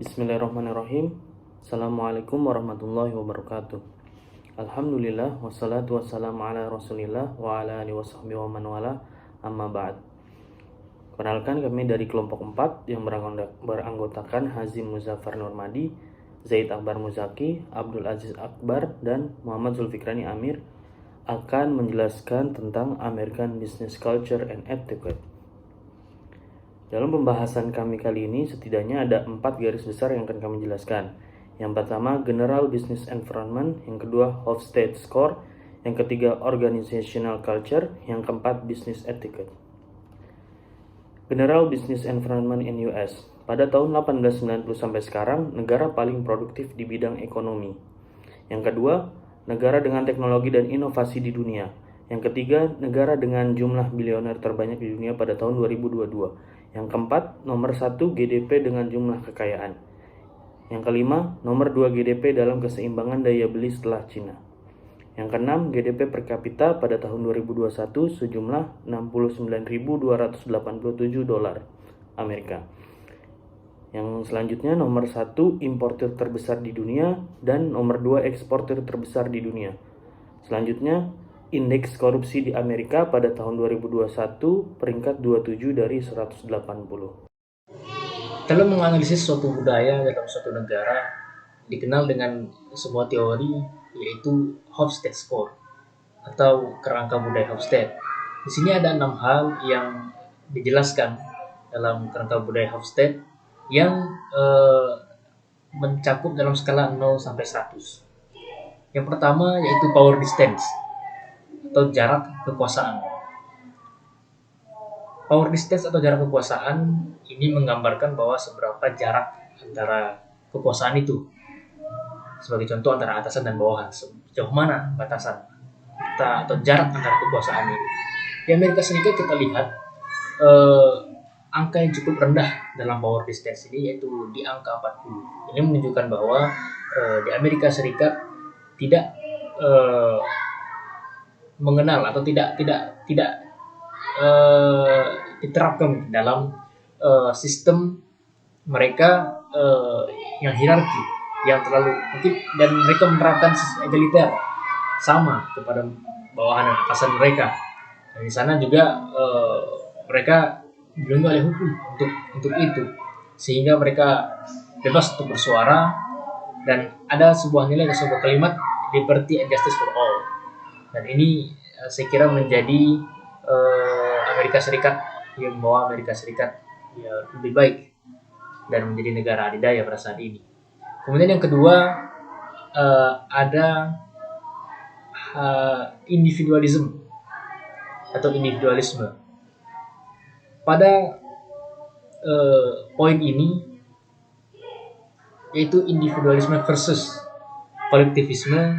Bismillahirrahmanirrahim. Assalamualaikum warahmatullahi wabarakatuh. Alhamdulillah wassalatu wassalamu ala rasulillah wa ala alihi wasahbihi wa man wala amma ba'd. Kenalkan, kami dari kelompok 4 yang beranggotakan Hazim Muzaffar Nurmadi, Zaid Akbar Muzaki, Abdul Aziz Akbar, dan Muhammad Zulfikrani Amir akan menjelaskan tentang American Business Culture and Etiquette. Dalam pembahasan kami kali ini, setidaknya ada 4 garis besar yang akan kami jelaskan. Yang pertama, General Business Environment. Yang kedua, Hofstede Score. Yang ketiga, Organizational Culture. Yang keempat, Business Etiquette. General Business Environment in US. Pada tahun 1890 sampai sekarang, negara paling produktif di bidang ekonomi. Yang kedua, negara dengan teknologi dan inovasi di dunia. Yang ketiga, negara dengan jumlah bilioner terbanyak di dunia pada tahun 2022. Yang keempat, nomor 1 GDP dengan jumlah kekayaan. Yang kelima, nomor 2 GDP dalam keseimbangan daya beli setelah Cina. Yang keenam, GDP per kapita pada tahun 2021 sejumlah 69.287 dolar Amerika. Yang selanjutnya, nomor 1 importir terbesar di dunia dan nomor 2 eksportir terbesar di dunia. Selanjutnya, indeks korupsi di Amerika pada tahun 2021 peringkat 27 dari 180. Dalam menganalisis suatu budaya dalam suatu negara dikenal dengan sebuah teori, yaitu Hofstede Score atau kerangka budaya Hofstede. Di sini ada 6 hal yang dijelaskan dalam kerangka budaya Hofstede yang mencakup dalam skala 0 sampai 100. Yang pertama yaitu power distance atau jarak kekuasaan. Power distance atau jarak kekuasaan ini menggambarkan bahwa seberapa jarak antara kekuasaan itu. Sebagai contoh, antara atasan dan bawahan, sejauh mana batasan atau jarak antara kekuasaan ini. Di Amerika Serikat kita lihat angka yang cukup rendah dalam power distance ini, yaitu di angka 40. Ini menunjukkan bahwa di Amerika Serikat tidak mengenal atau tidak diterapkan dalam sistem mereka yang hierarki, yang terlalu mungkin, dan mereka menerapkan sistem egaliter sama kepada bawahan dan atasan mereka. Dan di sana juga mereka dilindungi oleh hukum untuk itu, sehingga mereka bebas untuk bersuara, dan ada sebuah kalimat liberty and justice for all. Dan ini saya kira menjadi Amerika Serikat yang membawa Amerika Serikat lebih baik dan menjadi negara adidaya pada saat ini. Kemudian yang kedua ada individualisme atau individualisme. Pada poin ini, yaitu individualisme versus kolektivisme,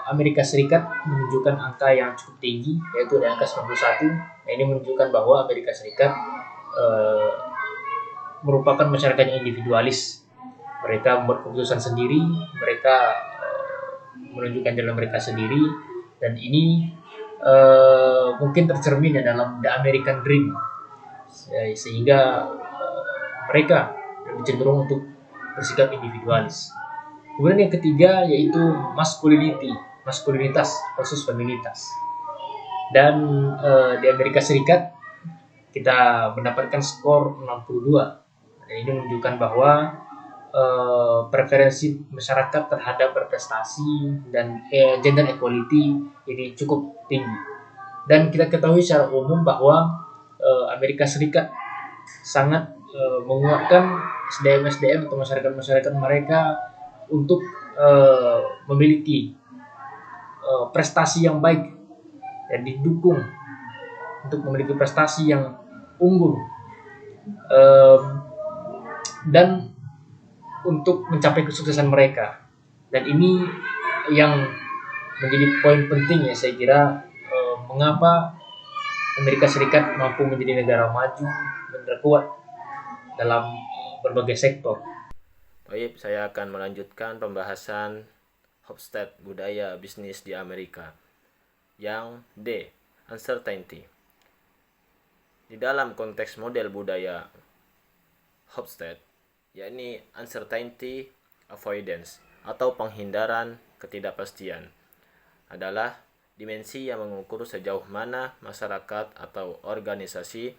Amerika Serikat menunjukkan angka yang cukup tinggi, yaitu di angka 91. Nah, ini menunjukkan bahwa Amerika Serikat merupakan masyarakat yang individualis. Mereka membuat keputusan sendiri, mereka menunjukkan jalan mereka sendiri, dan ini mungkin tercermin dalam The American Dream, sehingga mereka lebih cenderung untuk bersikap individualis. Kemudian yang ketiga yaitu maskulinitas versus feminitas. Dan di Amerika Serikat kita mendapatkan skor 62. Dan ini menunjukkan bahwa preferensi masyarakat terhadap berprestasi dan gender equality ini cukup tinggi. Dan kita ketahui secara umum bahwa Amerika Serikat sangat menguatkan SDM atau masyarakat mereka untuk memiliki prestasi yang baik dan didukung untuk memiliki prestasi yang unggul, dan untuk mencapai kesuksesan mereka. Dan ini yang menjadi poin penting, ya saya kira, mengapa Amerika Serikat mampu menjadi negara maju dan terkuat dalam berbagai sektor. Baik, saya akan melanjutkan pembahasan Hofstede budaya bisnis di Amerika. Yang D, uncertainty. Di dalam konteks model budaya Hofstede, yakni uncertainty avoidance atau penghindaran ketidakpastian, adalah dimensi yang mengukur sejauh mana masyarakat atau organisasi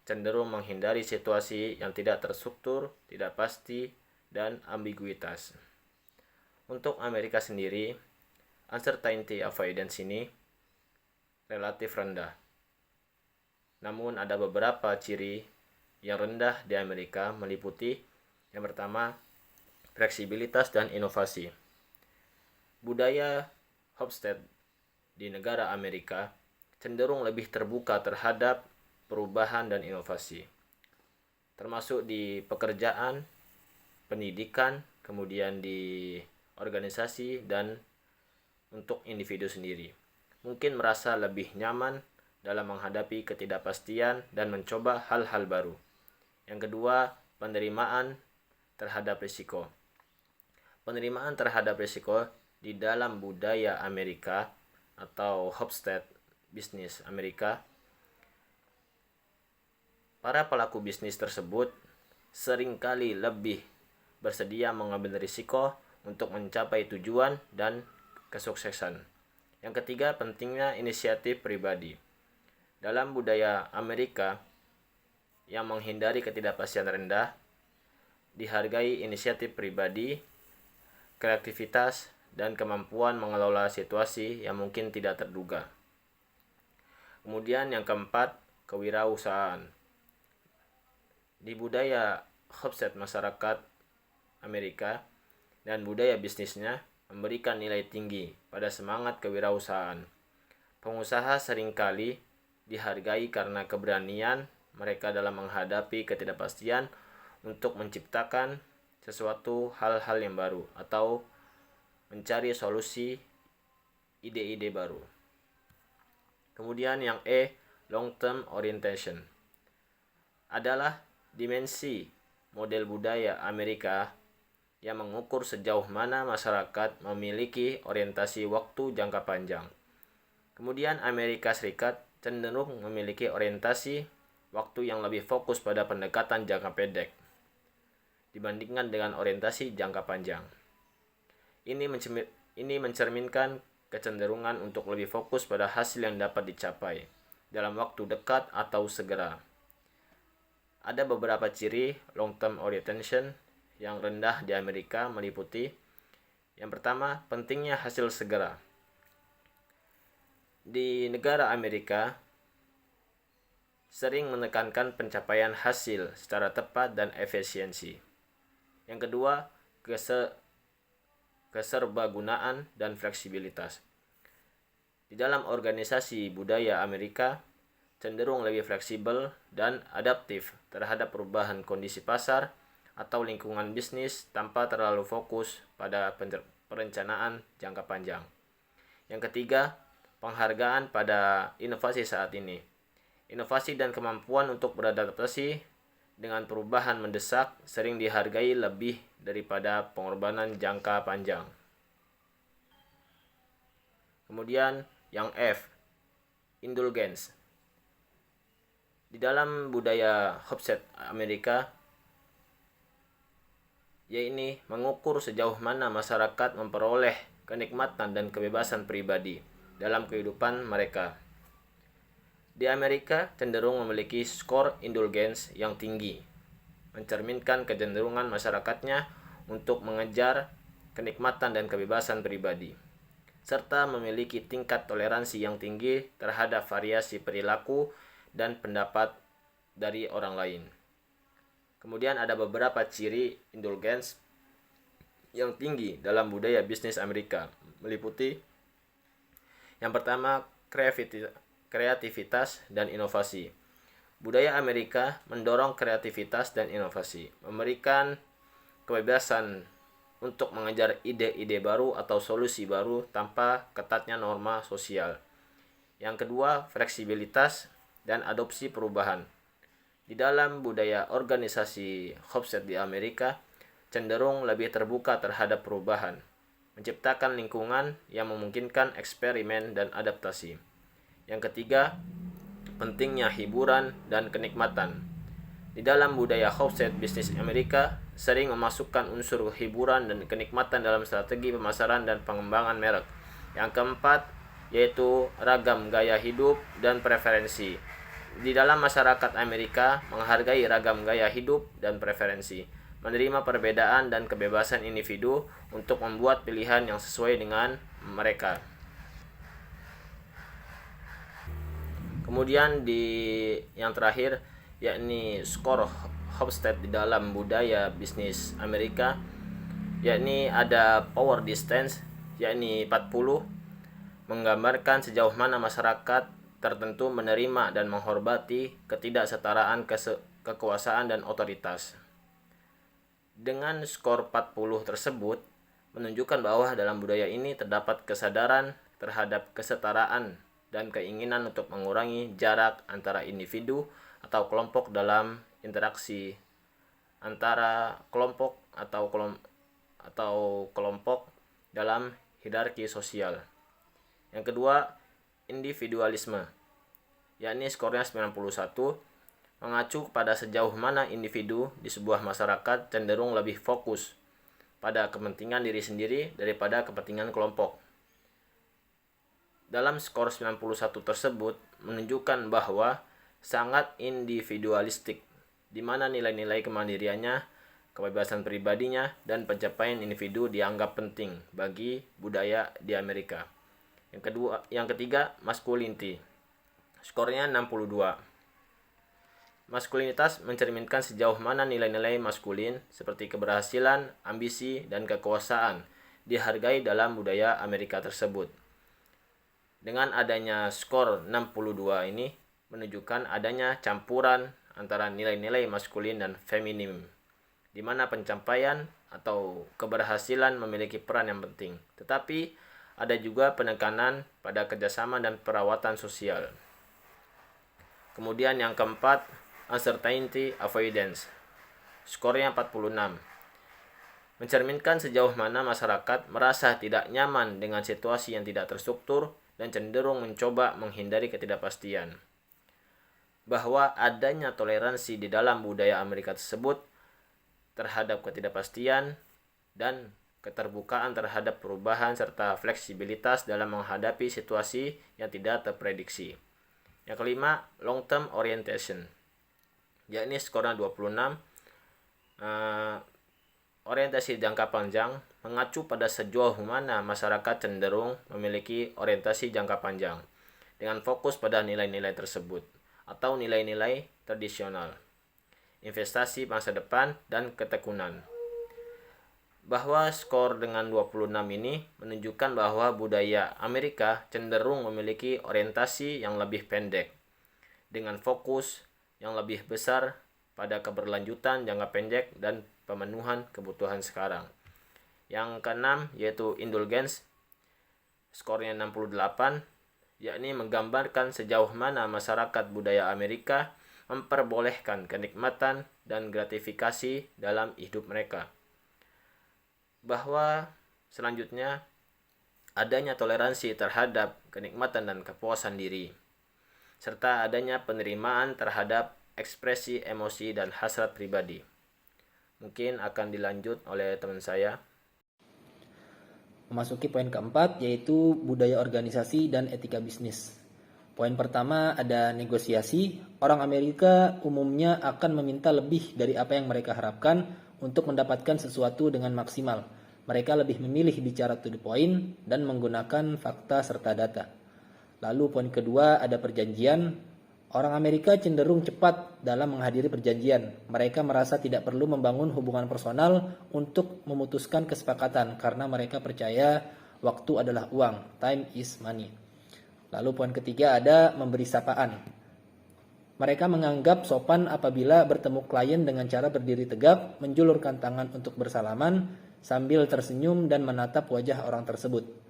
cenderung menghindari situasi yang tidak terstruktur, tidak pasti, dan ambiguitas. Untuk Amerika sendiri, uncertainty avoidance ini relatif rendah. Namun ada beberapa ciri yang rendah di Amerika meliputi yang pertama, fleksibilitas dan inovasi. Budaya Hofstede di negara Amerika cenderung lebih terbuka terhadap perubahan dan inovasi, termasuk di pekerjaan, pendidikan, kemudian di organisasi, dan untuk individu sendiri. Mungkin merasa lebih nyaman dalam menghadapi ketidakpastian dan mencoba hal-hal baru. Yang kedua, penerimaan terhadap risiko. Penerimaan terhadap risiko di dalam budaya Amerika atau Hofstede bisnis Amerika, para pelaku bisnis tersebut seringkali lebih bersedia mengambil risiko untuk mencapai tujuan dan kesuksesan. Yang ketiga, pentingnya inisiatif pribadi. Dalam budaya Amerika yang menghindari ketidakpastian rendah, dihargai inisiatif pribadi, kreativitas, dan kemampuan mengelola situasi yang mungkin tidak terduga. Kemudian yang keempat, kewirausahaan. Di budaya Hofstede, masyarakat Amerika dan budaya bisnisnya memberikan nilai tinggi pada semangat kewirausahaan. Pengusaha seringkali dihargai karena keberanian mereka dalam menghadapi ketidakpastian untuk menciptakan sesuatu hal-hal yang baru atau mencari solusi ide-ide baru. Kemudian yang long term orientation adalah dimensi model budaya Amerika yang mengukur sejauh mana masyarakat memiliki orientasi waktu jangka panjang. Kemudian Amerika Serikat cenderung memiliki orientasi waktu yang lebih fokus pada pendekatan jangka pendek dibandingkan dengan orientasi jangka panjang. Ini mencerminkan kecenderungan untuk lebih fokus pada hasil yang dapat dicapai dalam waktu dekat atau segera. Ada beberapa ciri long-term orientation yang rendah di Amerika meliputi yang pertama, pentingnya hasil segera. Di negara Amerika sering menekankan pencapaian hasil secara tepat dan efisiensi. Yang kedua, keserbagunaan dan fleksibilitas. Di dalam organisasi budaya Amerika cenderung lebih fleksibel dan adaptif terhadap perubahan kondisi pasar atau lingkungan bisnis tanpa terlalu fokus pada perencanaan jangka panjang. Yang ketiga, penghargaan pada inovasi saat ini. Inovasi dan kemampuan untuk beradaptasi dengan perubahan mendesak sering dihargai lebih daripada pengorbanan jangka panjang. Kemudian yang F, indulgence. Di dalam budaya Hofstede Amerika, yaitu mengukur sejauh mana masyarakat memperoleh kenikmatan dan kebebasan pribadi dalam kehidupan mereka. Di Amerika cenderung memiliki skor indulgence yang tinggi, mencerminkan kecenderungan masyarakatnya untuk mengejar kenikmatan dan kebebasan pribadi, serta memiliki tingkat toleransi yang tinggi terhadap variasi perilaku dan pendapat dari orang lain. Kemudian ada beberapa ciri indulgence yang tinggi dalam budaya bisnis Amerika, meliputi yang pertama, kreativitas dan inovasi. Budaya Amerika mendorong kreativitas dan inovasi, memberikan kebebasan untuk mengejar ide-ide baru atau solusi baru tanpa ketatnya norma sosial. Yang kedua, fleksibilitas dan adopsi perubahan. Di dalam budaya organisasi Hofstede di Amerika cenderung lebih terbuka terhadap perubahan, menciptakan lingkungan yang memungkinkan eksperimen dan adaptasi. Yang ketiga, pentingnya hiburan dan kenikmatan. Di dalam budaya Hofstede bisnis Amerika sering memasukkan unsur hiburan dan kenikmatan dalam strategi pemasaran dan pengembangan merek. Yang keempat yaitu ragam gaya hidup dan preferensi. Di dalam masyarakat Amerika menghargai ragam gaya hidup dan preferensi, menerima perbedaan dan kebebasan individu untuk membuat pilihan yang sesuai dengan mereka. Kemudian di yang terakhir yakni skor Hofstede di dalam budaya bisnis Amerika, yakni ada power distance yakni 40, menggambarkan sejauh mana masyarakat tertentu menerima dan menghormati ketidaksetaraan kekuasaan dan otoritas. Dengan skor 40 tersebut menunjukkan bahwa dalam budaya ini terdapat kesadaran terhadap kesetaraan dan keinginan untuk mengurangi jarak antara individu atau kelompok dalam interaksi antara kelompok atau kelompok dalam hierarki sosial. Yang kedua, individualisme, yakni skornya 91, mengacu pada sejauh mana individu di sebuah masyarakat cenderung lebih fokus pada kepentingan diri sendiri daripada kepentingan kelompok. Dalam skor 91 tersebut menunjukkan bahwa sangat individualistik, di mana nilai-nilai kemandiriannya, kebebasan pribadinya, dan pencapaian individu dianggap penting bagi budaya di Amerika. Yang ketiga, masculinity. Skornya 62. Maskulinitas mencerminkan sejauh mana nilai-nilai maskulin seperti keberhasilan, ambisi, dan kekuasaan dihargai dalam budaya Amerika tersebut. Dengan adanya skor 62 ini menunjukkan adanya campuran antara nilai-nilai maskulin dan feminim, di mana pencapaian atau keberhasilan memiliki peran yang penting, tetapi ada juga penekanan pada kerjasama dan perawatan sosial. Kemudian yang keempat, uncertainty avoidance. Skornya 46. Mencerminkan sejauh mana masyarakat merasa tidak nyaman dengan situasi yang tidak terstruktur dan cenderung mencoba menghindari ketidakpastian. Bahwa adanya toleransi di dalam budaya Amerika tersebut terhadap ketidakpastian dan keterbukaan terhadap perubahan serta fleksibilitas dalam menghadapi situasi yang tidak terprediksi. Yang kelima, long term orientation, yakni skornya 26. Orientasi jangka panjang mengacu pada sejauh mana masyarakat cenderung memiliki orientasi jangka panjang dengan fokus pada nilai-nilai tersebut atau nilai-nilai tradisional, investasi masa depan, dan ketekunan. Bahwa skor dengan 26 ini menunjukkan bahwa budaya Amerika cenderung memiliki orientasi yang lebih pendek dengan fokus yang lebih besar pada keberlanjutan jangka pendek dan pemenuhan kebutuhan sekarang. Yang keenam yaitu indulgence, skornya 68, yakni menggambarkan sejauh mana masyarakat budaya Amerika memperbolehkan kenikmatan dan gratifikasi dalam hidup mereka. Bahwa selanjutnya adanya toleransi terhadap kenikmatan dan kepuasan diri, serta adanya penerimaan terhadap ekspresi emosi dan hasrat pribadi. Mungkin akan dilanjut oleh teman saya. Memasuki poin keempat, yaitu budaya organisasi dan etika bisnis. Poin pertama ada negosiasi. Orang Amerika umumnya akan meminta lebih dari apa yang mereka harapkan untuk mendapatkan sesuatu dengan maksimal. Mereka lebih memilih bicara to the point dan menggunakan fakta serta data. Lalu poin kedua ada perjanjian. Orang Amerika cenderung cepat dalam menghadiri perjanjian. Mereka merasa tidak perlu membangun hubungan personal untuk memutuskan kesepakatan karena mereka percaya waktu adalah uang, time is money. Lalu poin ketiga ada memberi sapaan. Mereka menganggap sopan apabila bertemu klien dengan cara berdiri tegap, menjulurkan tangan untuk bersalaman, sambil tersenyum dan menatap wajah orang tersebut.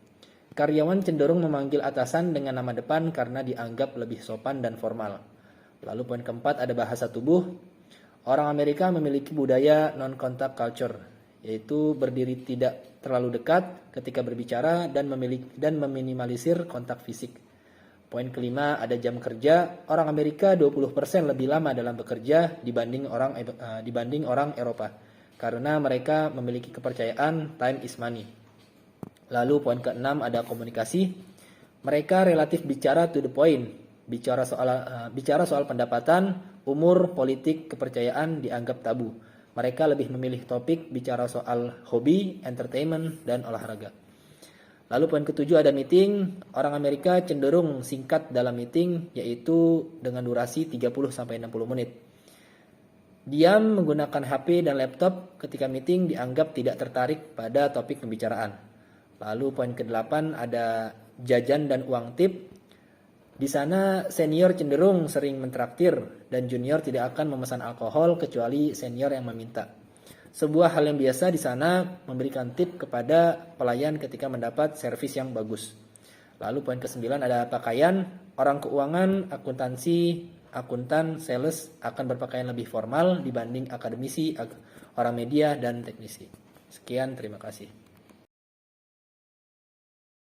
Karyawan cenderung memanggil atasan dengan nama depan karena dianggap lebih sopan dan formal. Lalu poin keempat ada bahasa tubuh. Orang Amerika memiliki budaya non-contact culture, yaitu berdiri tidak terlalu dekat ketika berbicara dan meminimalisir kontak fisik. Poin kelima ada jam kerja. Orang Amerika 20% lebih lama dalam bekerja dibanding orang Eropa karena mereka memiliki kepercayaan time is money. Lalu poin keenam ada komunikasi. Mereka relatif bicara to the point. Bicara soal pendapatan, umur, politik, kepercayaan dianggap tabu. Mereka lebih memilih topik bicara soal hobi, entertainment, dan olahraga. Lalu poin ketujuh ada meeting. Orang Amerika cenderung singkat dalam meeting, yaitu dengan durasi 30-60 menit. Diam menggunakan HP dan laptop ketika meeting dianggap tidak tertarik pada topik pembicaraan. Lalu poin ke-8 ada jajan dan uang tip. Di sana senior cenderung sering mentraktir dan junior tidak akan memesan alkohol kecuali senior yang meminta. Sebuah hal yang biasa di sana memberikan tip kepada pelayan ketika mendapat servis yang bagus. Lalu poin ke-9 ada pakaian. Orang keuangan, akuntansi, akuntan, sales akan berpakaian lebih formal dibanding akademisi, orang media, dan teknisi. Sekian, terima kasih.